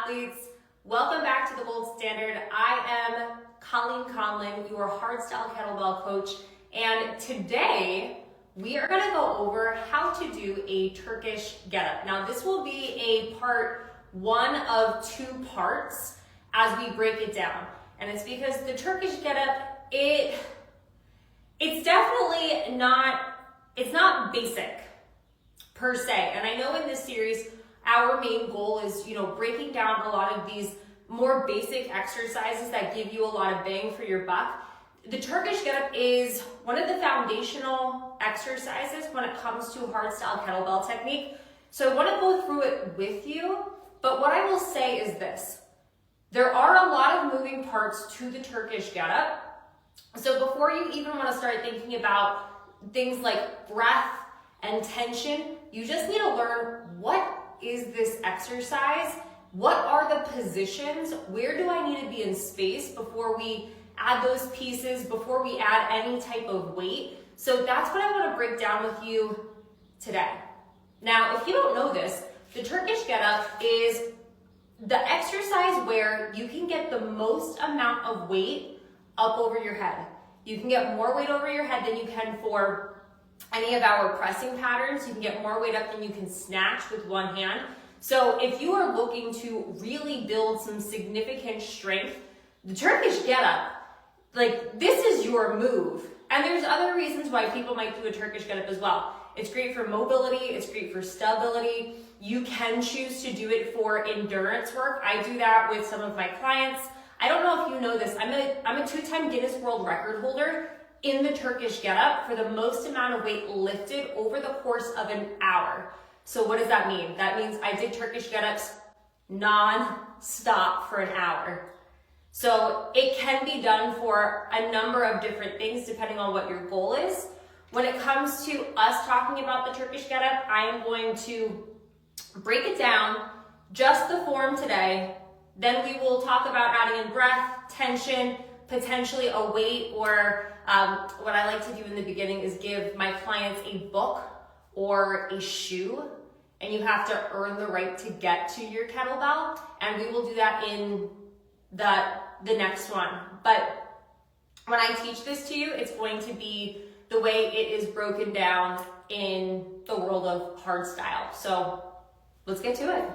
athletes. Welcome back to the Gold Standard. I am Colleen Conlon, your hardstyle kettlebell coach, and today we are going to go over how to do a Turkish getup. Now this will be a part one of two parts as we break it down, and it's because the Turkish getup, it's definitely not basic per se. And I know in this series our main goal is, breaking down a lot of these more basic exercises that give you a lot of bang for your buck. The Turkish getup is one of the foundational exercises when it comes to hardstyle kettlebell technique. So I want to go through it with you, but what I will say is this. There are a lot of moving parts to the Turkish getup. So before you even want to start thinking about things like breath and tension, you just need to learn, what is this exercise? What are the positions? Where do I need to be in space before we add those pieces, before we add any type of weight? So that's what I want to break down with you today. Now, if you don't know this, the Turkish getup is the exercise where you can get the most amount of weight up over your head. You can get more weight over your head than you can for any of our pressing patterns. You can get more weight up than you can snatch with one hand. So if you are looking to really build some significant strength, the Turkish getup, this is your move. And there's other reasons why people might do a Turkish getup as well. It's great for mobility, it's great for stability. You can choose to do it for endurance work. I do that with some of my clients. I don't know if you know this, I'm a two-time Guinness World Record holder in the Turkish getup for the most amount of weight lifted over the course of an hour. So what does that mean? That means I did Turkish getups non-stop for an hour. So it can be done for a number of different things depending on what your goal is. When it comes to us talking about the Turkish getup, I am going to break it down, just the form today. Then we will talk about adding in breath, tension, potentially a weight, or what I like to do in the beginning is give my clients a book or a shoe, and you have to earn the right to get to your kettlebell, and we will do that in the next one. But when I teach this to you, it's going to be the way it is broken down in the world of hardstyle. So let's get to it.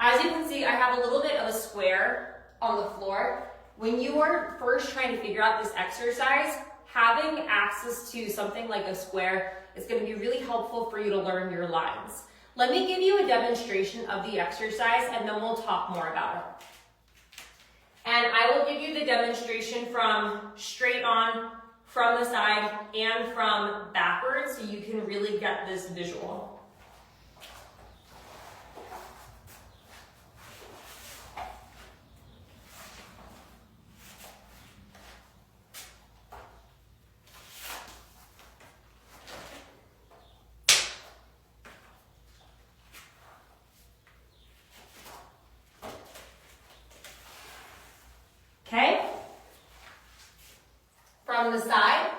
As you can see, I have a little bit of a square on the floor. When you are first trying to figure out this exercise, having access to something like a square is going to be really helpful for you to learn your lines. Let me give you a demonstration of the exercise and then we'll talk more about it. And I will give you the demonstration from straight on, from the side, and from backwards so you can really get this visual. Okay, from the side,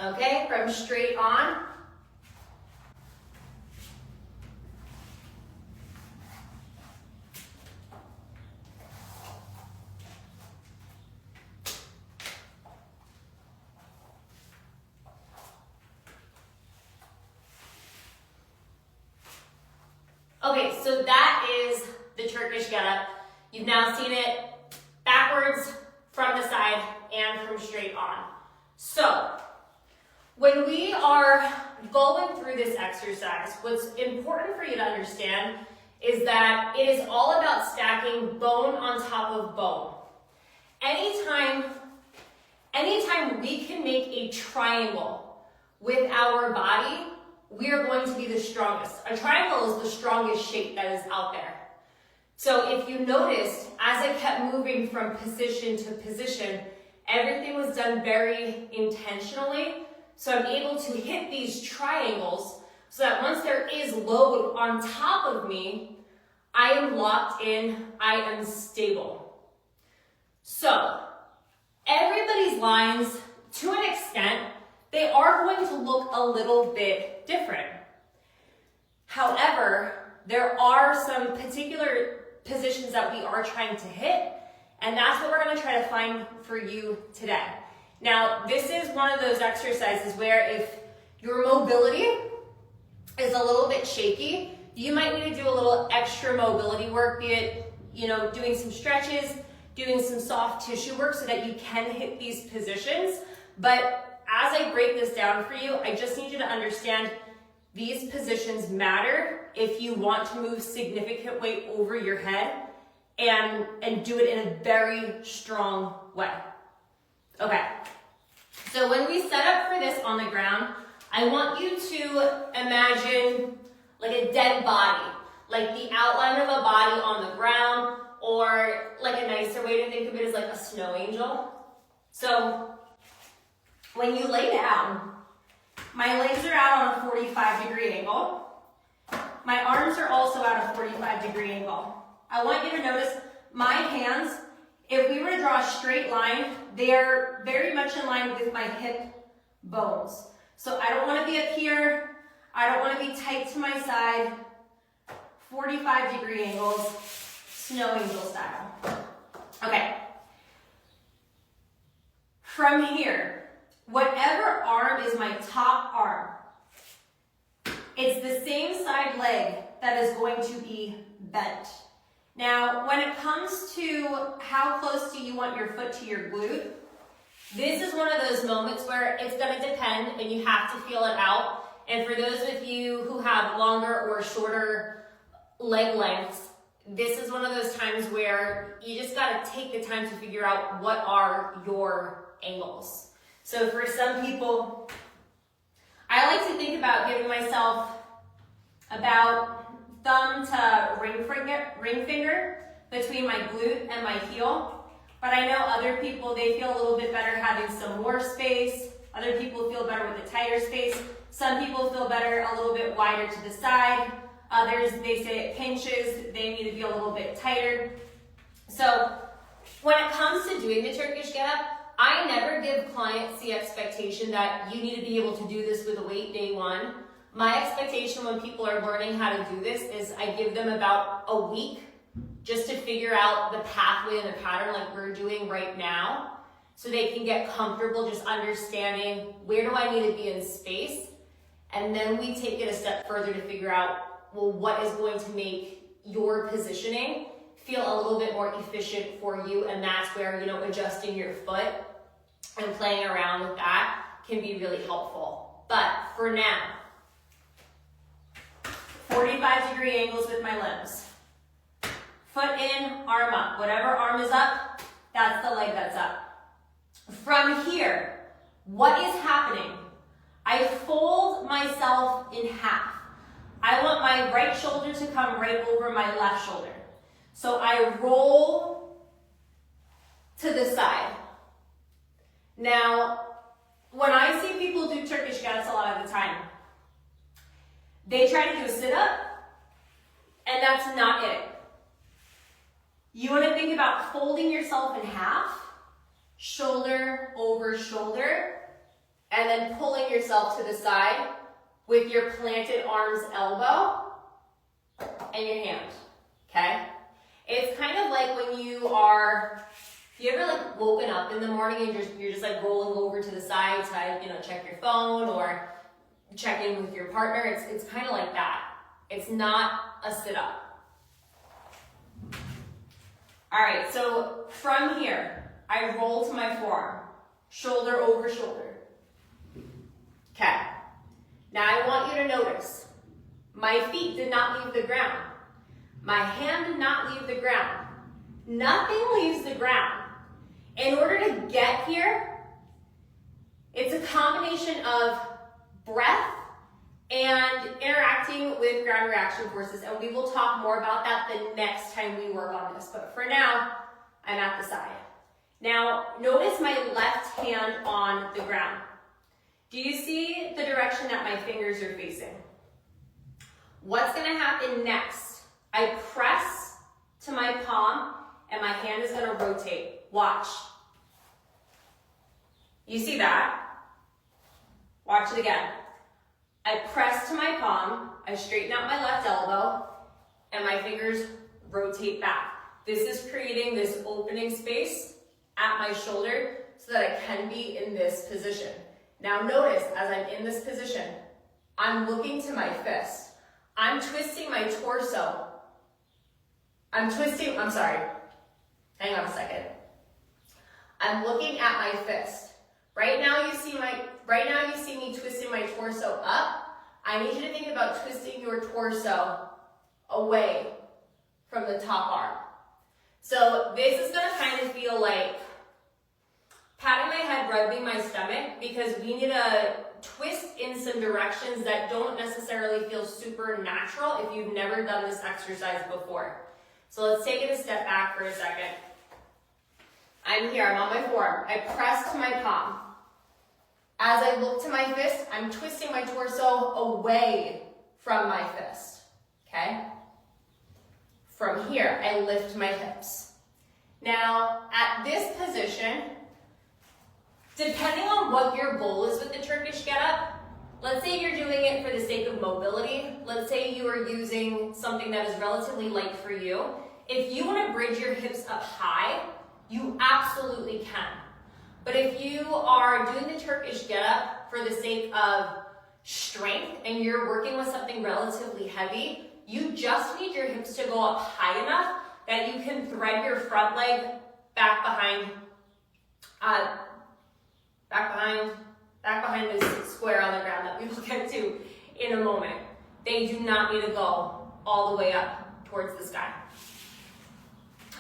okay, from straight on, okay, so that is the Turkish getup. You've now seen it backwards, from the side, and from straight on. So, when we are going through this exercise, what's important for you to understand is that it is all about stacking bone on top of bone. Anytime we can make a triangle with our body, we are going to be the strongest. A triangle is the strongest shape that is out there. So if you noticed, as I kept moving from position to position, everything was done very intentionally. So I'm able to hit these triangles so that once there is load on top of me, I am locked in, I am stable. So, everybody's lines, to an extent, they are going to look a little bit different. However, there are some particular positions that we are trying to hit, and that's what we're going to try to find for you today. Now, this is one of those exercises where if your mobility is a little bit shaky, you might need to do a little extra mobility work, be it, doing some stretches, doing some soft tissue work so that you can hit these positions. But as I break this down for you, I just need you to understand these positions matter if you want to move significant weight over your head and do it in a very strong way. Okay, so when we set up for this on the ground, I want you to imagine like a dead body, like the outline of a body on the ground, or like a nicer way to think of it is like a snow angel. So when you lay down, my legs are out on a 45-degree angle. My arms are also at a 45-degree angle. I want you to notice my hands, if we were to draw a straight line, they're very much in line with my hip bones. So I don't want to be up here. I don't want to be tight to my side. 45-degree angles, snow angel style. Okay. From here, whatever arm is my top arm, it's the same side leg that is going to be bent. Now, when it comes to how close do you want your foot to your glute, this is one of those moments where it's going to depend and you have to feel it out. And for those of you who have longer or shorter leg lengths, this is one of those times where you just got to take the time to figure out what are your angles. So for some people, I like to think about giving myself about thumb to ring finger between my glute and my heel. But I know other people, they feel a little bit better having some more space. Other people feel better with a tighter space. Some people feel better a little bit wider to the side. Others, they say it pinches, they need to be a little bit tighter. So when it comes to doing the Turkish get-up, I never give clients the expectation that you need to be able to do this with a weight day one. My expectation when people are learning how to do this is I give them about a week just to figure out the pathway and the pattern like we're doing right now, so they can get comfortable just understanding where do I need to be in space, and then we take it a step further to figure out, well, what is going to make your positioning feel a little bit more efficient for you, and that's where, adjusting your foot and playing around with that can be really helpful. But for now, 45-degree angles with my limbs. Foot in, arm up. Whatever arm is up, that's the leg that's up. From here, what is happening? I fold myself in half. I want my right shoulder to come right over my left shoulder. So I roll to the side. Now, when I see people do Turkish get-ups a lot of the time, they try to do a sit-up, and that's not it. You want to think about folding yourself in half, shoulder over shoulder, and then pulling yourself to the side with your planted arms, elbow, and your hand, okay? It's kind of like when you ever woken up in the morning and you're just like rolling over to the side to, check your phone or check in with your partner. It's kind of like that. It's not a sit-up. All right, so from here, I roll to my forearm, shoulder over shoulder. Okay. Now I want you to notice, my feet did not leave the ground. My hand did not leave the ground. Nothing leaves the ground. In order to get here, it's a combination of breath and interacting with ground reaction forces, and we will talk more about that the next time we work on this, but for now, I'm at the side. Now, notice my left hand on the ground. Do you see the direction that my fingers are facing? What's gonna happen next? I press to my palm and my hand is gonna rotate. Watch. You see that? Watch it again. I press to my palm, I straighten out my left elbow, and my fingers rotate back. This is creating this opening space at my shoulder so that I can be in this position. Now notice, as I'm in this position, I'm looking to my fist. I'm twisting my torso. I'm sorry. Hang on a second. I'm looking at my fist. Right now you see me twisting my torso up. I need you to think about twisting your torso away from the top arm. So this is gonna kind of feel like patting my head, rubbing my stomach, because we need to twist in some directions that don't necessarily feel super natural if you've never done this exercise before. So let's take it a step back for a second. I'm here, I'm on my forearm. I press to my palm. As I look to my fist, I'm twisting my torso away from my fist, okay? From here, I lift my hips. Now, at this position, depending on what your goal is with the Turkish get-up, let's say you're doing it for the sake of mobility. Let's say you are using something that is relatively light for you. If you want to bridge your hips up high, you absolutely can. But if you are doing the Turkish get-up for the sake of strength and you're working with something relatively heavy, you just need your hips to go up high enough that you can thread your front leg back behind this square on the ground that we will get to in a moment. They do not need to go all the way up towards the sky.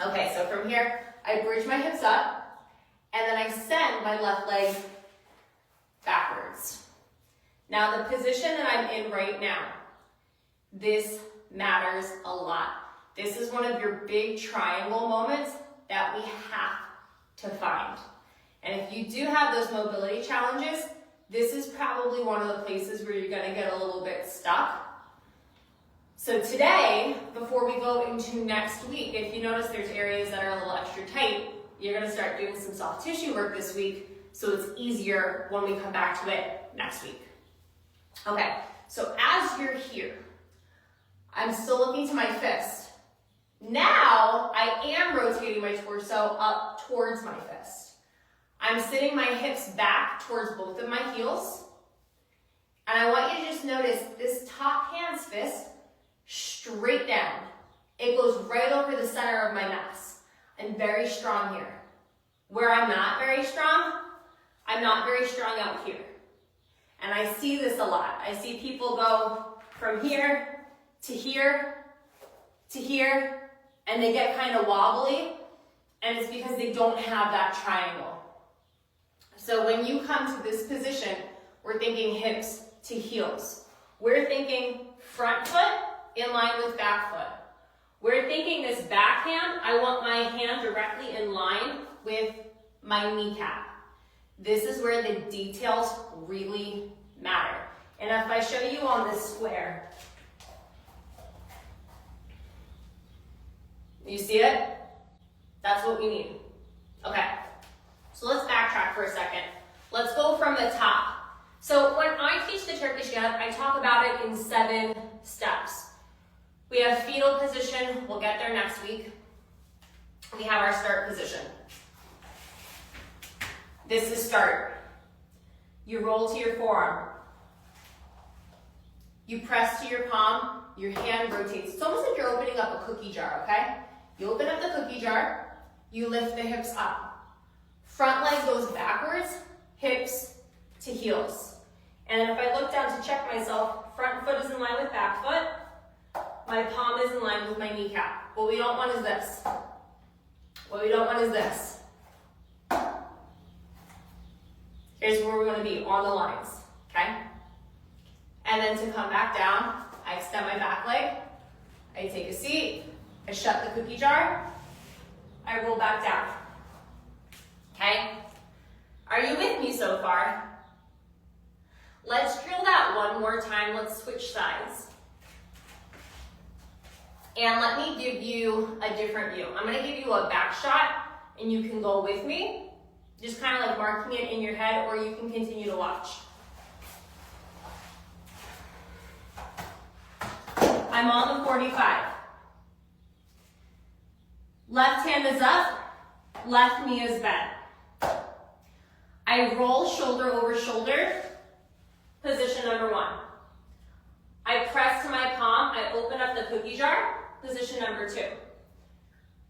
Okay, so from here, I bridge my hips up, and then I send my left leg backwards. Now, the position that I'm in right now, this matters a lot. This is one of your big triangle moments that we have to find. And if you do have those mobility challenges, this is probably one of the places where you're gonna get a little bit stuck. So today, before we go into next week, if you notice there's areas that are a little extra tight, you're gonna start doing some soft tissue work this week, so it's easier when we come back to it next week. Okay, so as you're here, I'm still looking to my fist. Now, I am rotating my torso up towards my fist. I'm sitting my hips back towards both of my heels. And I want you to just notice this top hand's fist straight down. It goes right over the center of my mass. I'm very strong here. Where I'm not very strong out here. And I see this a lot. I see people go from here to here to here, and they get kind of wobbly, and it's because they don't have that triangle. So when you come to this position, we're thinking hips to heels. We're thinking front foot in line with back foot. We're thinking this back hand, I want my hand directly in line with my kneecap. This is where the details really matter. And if I show you on this square, you see it? That's what we need. Okay, so let's backtrack for a second. Let's go from the top. So when I teach the Turkish get-up, I talk about it in 7 steps. We have fetal position, we'll get there next week. We have our start position. This is start. You roll to your forearm. You press to your palm, your hand rotates. It's almost like you're opening up a cookie jar, okay? You open up the cookie jar, you lift the hips up. Front leg goes backwards, hips to heels. And then if I look down to check myself, front foot is in line with back foot. My palm is in line with my kneecap. What we don't want is this. What we don't want is this. Here's where we're going to be, on the lines, okay? And then to come back down, I extend my back leg, I take a seat, I shut the cookie jar, I roll back down, okay? Are you with me so far? Let's drill that one more time, let's switch sides. And let me give you a different view. I'm gonna give you a back shot and you can go with me, just kind of like marking it in your head, or you can continue to watch. I'm on the 45. Left hand is up, left knee is bent. I roll shoulder over shoulder, position number 1. I press to my palm, I open up the cookie jar, position number 2.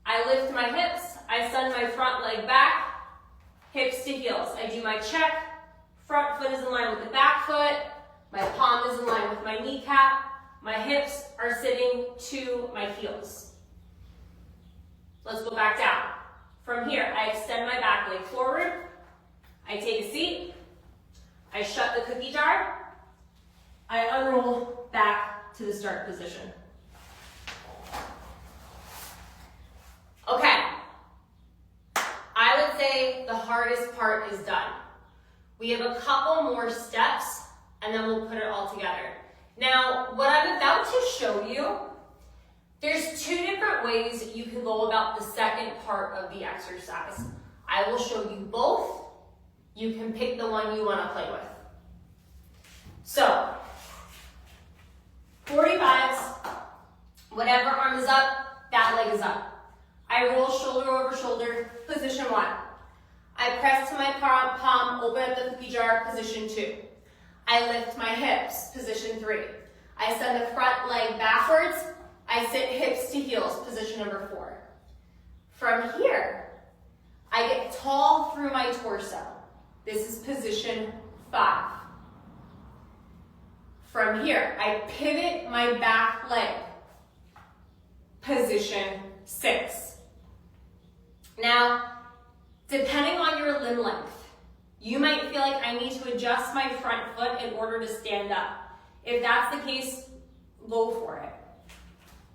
I lift my hips, I send my front leg back, hips to heels. I do my check, front foot is in line with the back foot, my palm is in line with my kneecap, my hips are sitting to my heels. Let's go back down. From here, I extend my back leg forward, I take a seat, I shut the cookie jar, I unroll back to the start position. Okay, I would say the hardest part is done. We have a couple more steps and then we'll put it all together. Now, what I'm about to show you, there's 2 different ways you can go about the second part of the exercise. I will show you both. You can pick the one you want to play with. So, 45s, whatever arm is up, that leg is up. I roll shoulder over shoulder, position 1. I press to my palm, open up the cookie jar, position 2. I lift my hips, position 3. I send the front leg backwards, I sit hips to heels, position number 4. From here, I get tall through my torso. This is position 5. From here, I pivot my back leg, position 6. Now, depending on your limb length, you might feel like I need to adjust my front foot in order to stand up. If that's the case, go for it.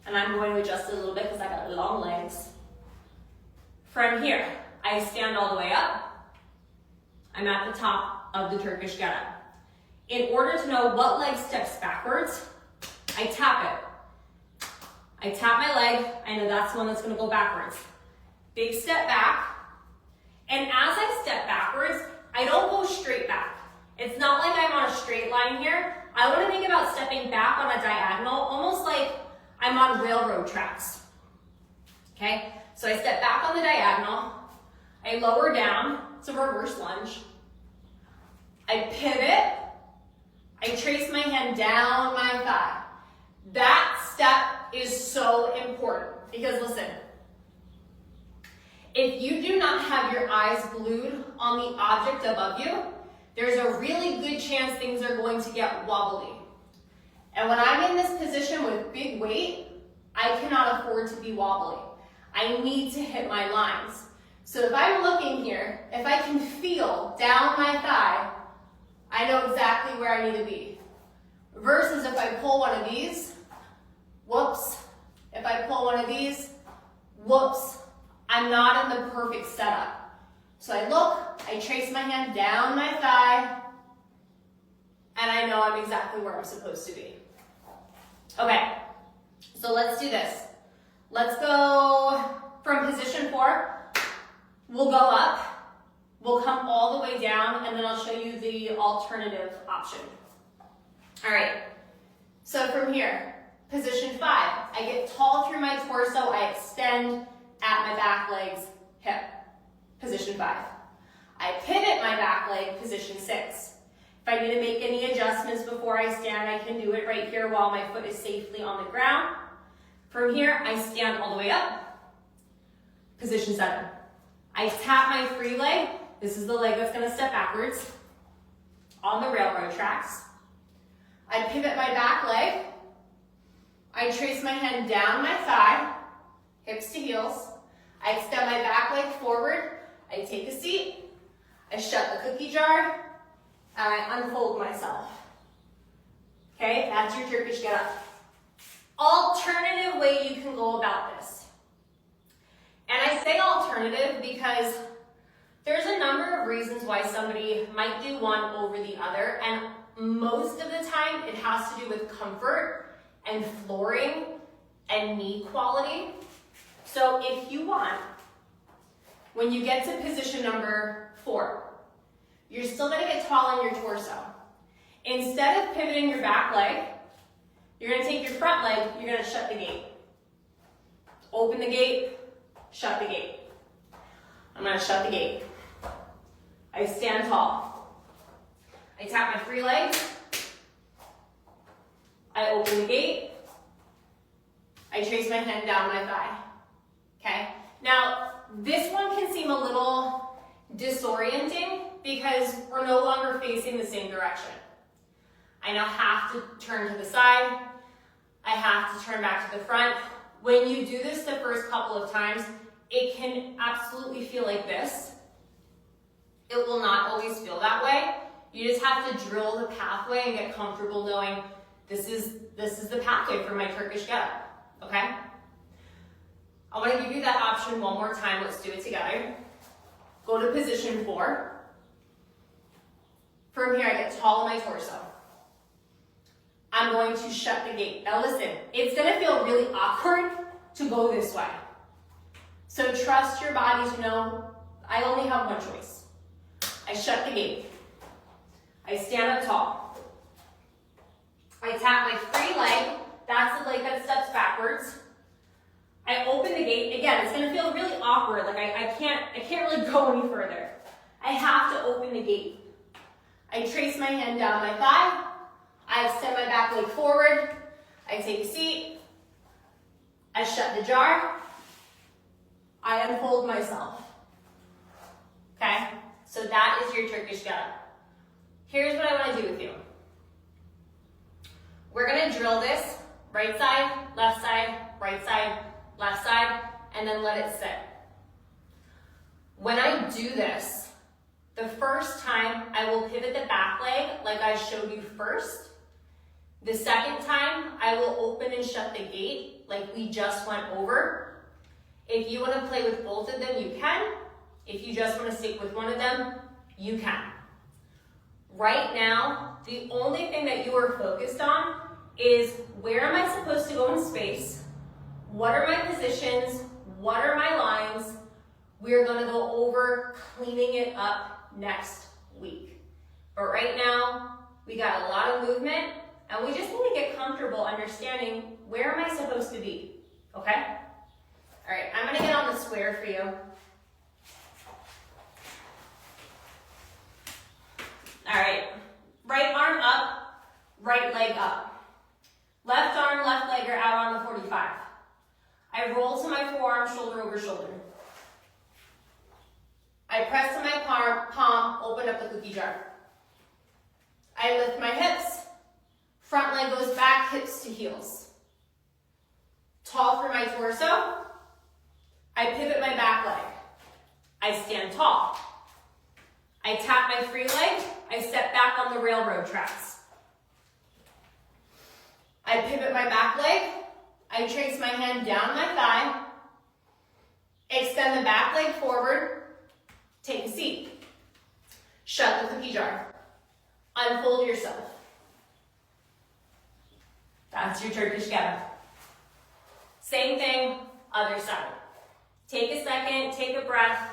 And I'm going to adjust it a little bit because I got long legs. From here, I stand all the way up. I'm at the top of the Turkish getup. In order to know what leg steps backwards, I tap it. I tap my leg, I know that's the one that's gonna go backwards. Big step back, and as I step backwards, I don't go straight back. It's not like I'm on a straight line here. I wanna think about stepping back on a diagonal, almost like I'm on railroad tracks. Okay, so I step back on the diagonal, I lower down, it's a reverse lunge. I pivot, I trace my hand down my thigh. That step is so important because listen, if you do not have your eyes glued on the object above you, there's a really good chance things are going to get wobbly. And when I'm in this position with big weight, I cannot afford to be wobbly. I need to hit my lines. So if I'm looking here, if I can feel down my thigh, I know exactly where I need to be. Versus if I pull one of these, whoops. If I pull one of these, whoops. I'm not in the perfect setup. So I look, I trace my hand down my thigh, and I know I'm exactly where I'm supposed to be. Okay, so let's do this. Let's go from position 4. We'll go up, we'll come all the way down, and then I'll show you the alternative option. All right, so from here, position 5, I get tall through my torso, I extend at my back leg's hip, position 5. I pivot my back leg, position 6. If I need to make any adjustments before I stand, I can do it right here while my foot is safely on the ground. From here, I stand all the way up, position 7. I tap my free leg, this is the leg that's gonna step backwards, on the railroad tracks. I pivot my back leg, I trace my hand down my thigh, hips to heels. I extend my back leg forward, I take a seat, I shut the cookie jar, and I unfold myself. Okay, that's your Turkish get-up. Alternative way you can go about this. And I say alternative because there's a number of reasons why somebody might do one over the other, and most of the time it has to do with comfort and flooring and knee quality. So if you want, when you get to position number 4, you're still gonna get tall on your torso. Instead of pivoting your back leg, you're gonna take your front leg, you're gonna shut the gate. Open the gate, shut the gate. I'm gonna shut the gate. I stand tall. I tap my free leg. I open the gate. I trace my hand down my thigh. Okay? Now, this one can seem a little disorienting because we're no longer facing the same direction. I now have to turn to the side. I have to turn back to the front. When you do this the first couple of times, it can absolutely feel like this. It will not always feel that way. You just have to drill the pathway and get comfortable knowing this is the pathway for my Turkish getup, okay? I want to give you that option one more time. Let's do it together. Go to position 4. From here, I get tall in my torso. I'm going to shut the gate. Now listen, it's gonna feel really awkward to go this way. So trust your body to know, I only have one choice. I shut the gate. I stand up tall. I tap my free leg. That's the leg that steps backwards. I open the gate. Again, it's gonna feel really awkward. Like I can't really go any further. I have to open the gate. I trace my hand down my thigh. I extend my back leg forward. I take a seat. I shut the jar. I unfold myself. Okay? So that is your Turkish getup. Here's what I want to do with you. We're going to drill this right side, left side, and then let it sit. When I do this, the first time I will pivot the back leg like I showed you first. The second time, I will open and shut the gate like we just went over. If you want to play with both of them, you can. If you just want to stick with one of them, you can. Right now, the only thing that you are focused on is where am I supposed to go in space? What are my positions? What are my lines? We're going to go over cleaning it up next week. But right now, we got a lot of movement. And we just need to get comfortable understanding where am I supposed to be, okay? All right, I'm gonna get on the square for you. All right, right arm up, right leg up. Left arm, left leg are out on the 45. I roll to my forearm, shoulder over shoulder. I press to my palm, open up the cookie jar. I lift my hips. Front leg goes back, hips to heels. Tall for my torso. I pivot my back leg. I stand tall. I tap my free leg. I step back on the railroad tracks. I pivot my back leg. I trace my hand down my thigh. Extend the back leg forward. Take a seat. Shut the cookie jar. Unfold yourself. That's your Turkish getup. Same thing, other side. Take a second, take a breath.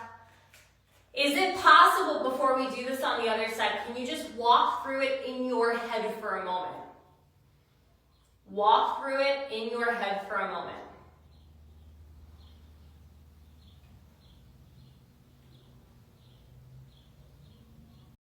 Is it possible before we do this on the other side, can you just walk through it in your head for a moment? Walk through it in your head for a moment.